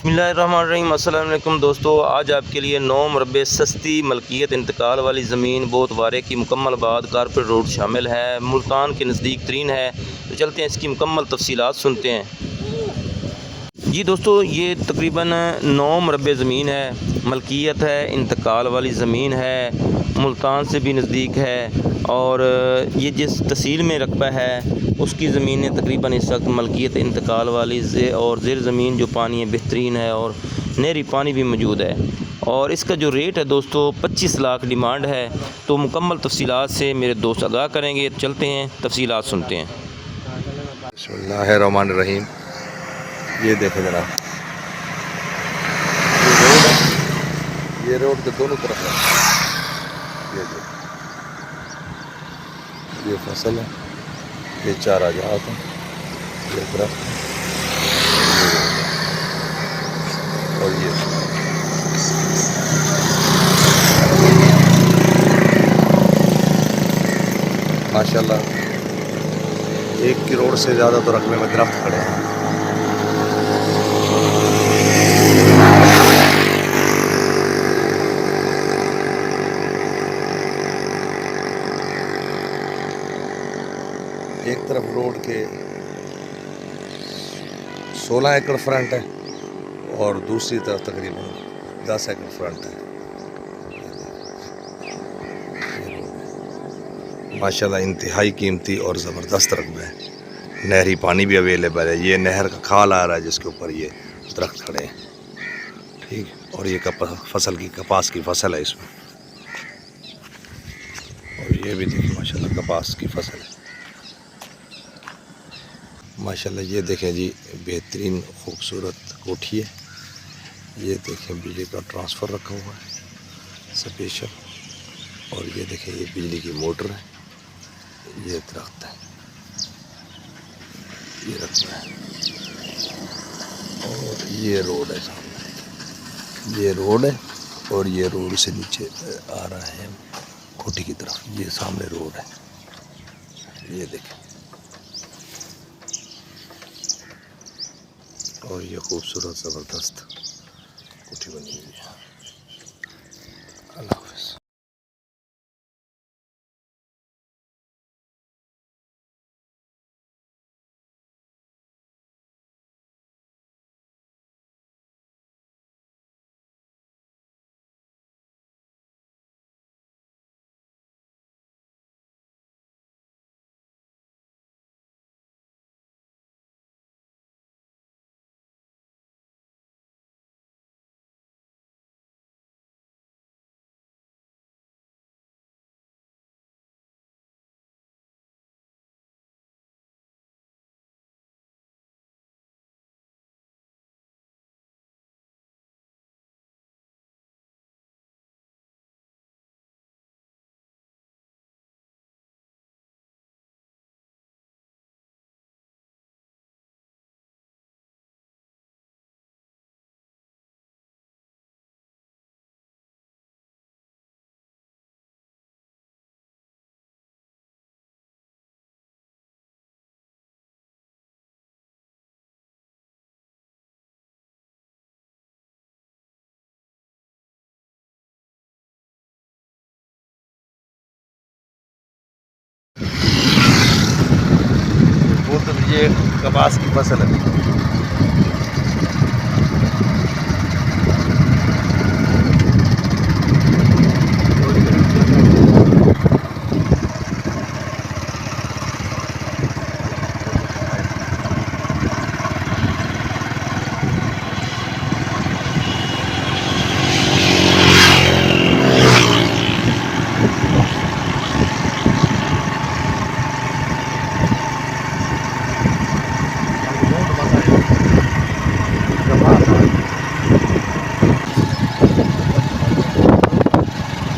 बिस्मिल्लाहिर्रहमानिर्रहीम। अस्सलाम वालेकुम दोस्तों, आज आपके लिए 9 मरबे सस्ती मलकियत इंतकाल वाली ज़मीन बहुत वारे की मुकम्मल बाद कारपेट रोड शामिल है, मुल्तान के नज़दीक तरीन है। तो चलते हैं इसकी मुकम्मल तफसीलात सुनते हैं। जी दोस्तों, ये तकरीबन 9 मरबे ज़मीन है, मलकियत है, इंतकाल वाली ज़मीन है, मुल्तान से भी नज़दीक है और ये जिस तहसील में रकबा है उसकी ज़मीनें तकरीबन इस वक्त मलकियत इंतकाल वाली और ज़ेर ज़मीन जो पानी है बेहतरीन है और नहरी पानी भी मौजूद है। और इसका जो रेट है दोस्तों 25 लाख डिमांड है। तो मुकम्मल तफसीलात से मेरे दोस्त आगाह करेंगे। चलते हैं तफसीलात सुनते हैं। बिस्मिल्लाहिर्रहमानिर्रहीम। ये देखें जनाब, ये रोड के दोनों तरफ है। ये फसल है, ये चारा जहाज है, ये दरख्त है और ये माशाल्लाह 1 करोड़ से ज़्यादा तो रकबे में दरख्त खड़े हैं। एक तरफ रोड के 16 एकड़ फ्रंट है और दूसरी तरफ तकरीबन 10 एकड़ फ्रंट है। माशाल्लाह इंतहाई कीमती और ज़बरदस्त रकबा है। नहरी पानी भी अवेलेबल है। ये नहर का खाल आ रहा है जिसके ऊपर ये दरख्त खड़े हैं, ठीक। और ये फसल की कपास की फसल है इसमें, और ये भी देखिए माशाल्लाह कपास की फसल है माशाल्लाह। ये देखें जी, बेहतरीन खूबसूरत कोठी है। ये देखें बिजली का ट्रांसफ़र रखा हुआ है स्पेशल, और ये देखें ये बिजली की मोटर है, ये दरख्त है, ये रखना है, और ये रोड है सामने, ये रोड है और ये रोड से नीचे आ रहा है कोठी की तरफ। ये सामने रोड है, ये देखें, और ये खूबसूरत ज़बरदस्त कोठी बनी हुई है। अल्लाह हाफ़िज़। वो तो ये कपास की फसल है।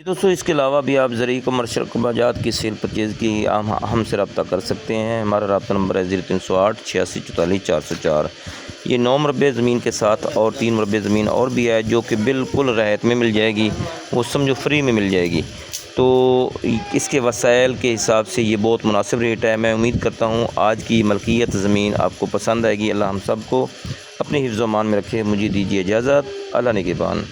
दोस्तों, इसके अलावा भी आप ज़रिए कमर्शियल कबाजात की सेल परचेज़ की हमसे रब्ता कर सकते हैं। हमारा रब्ता नंबर है 0308 86 44 404। ये 9 मरबे ज़मीन के साथ और 3 मरबे ज़मीन और भी है जो कि बिल्कुल रियायत में मिल जाएगी, वो समझो फ्री में मिल जाएगी। तो इसके वसाइल के हिसाब से ये बहुत मुनासिब रेट है। मैं उम्मीद करता हूँ आज की मलकियत ज़मीन आपको पसंद आएगी। अल्लाह हम सब को अपने हिफ्ज़-ओ-अमान में रखे। मुझे दीजिए इजाज़त। अल्लाह निगहबान।